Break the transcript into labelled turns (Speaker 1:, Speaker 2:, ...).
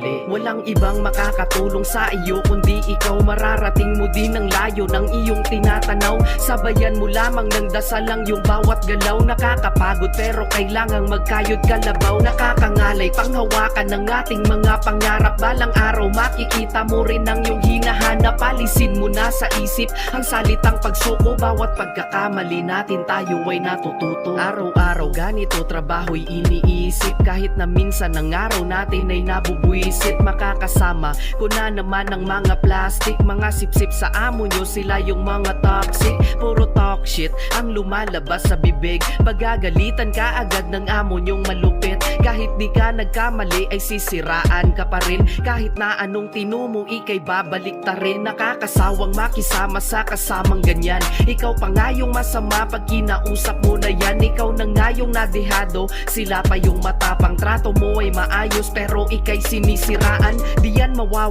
Speaker 1: nagkamali. Walang ibang makakatulong sa iyo kundi ikaw. Mararating mo din ang layo ng iyong tinatanaw. Sabayan mo lamang ng dasal ang iyong bawat galaw. Nakakapagod pero kailangang magkayod kalabaw. Nakakangalay panghawakan ng ating mga pangarap. Balang araw makikita mo rin ang iyong hinahanap. Alisin mo na sa isip ang salitang pagsuko. Bawat pagkakamali natin tayo ay natututo. Araw-araw ganito trabaho'y iniisip. Kahit na minsan ang araw natin ay nabubuisit. Makakasama ko na naman ang mga plastic. Mga sipsip sa amo nyo, sila yung mga toxic. Puro talk shit ang lumalabas sa bibig. Pagagalitan ka agad ng amo nyong malupit. Kahit di ka nagkamali ay sisiraan ka pa rin. Kahit na anong tinumo ikay babalik ta rin. Nakakasawang makisama sa kasamang ganyan. Ikaw pa nga yung masama pag kinausap mo na yan. Ikaw na nga yung nadehado, sila pa yung matapang. Trato mo ay maayos pero ikay sinisiraan. Di yan mawawala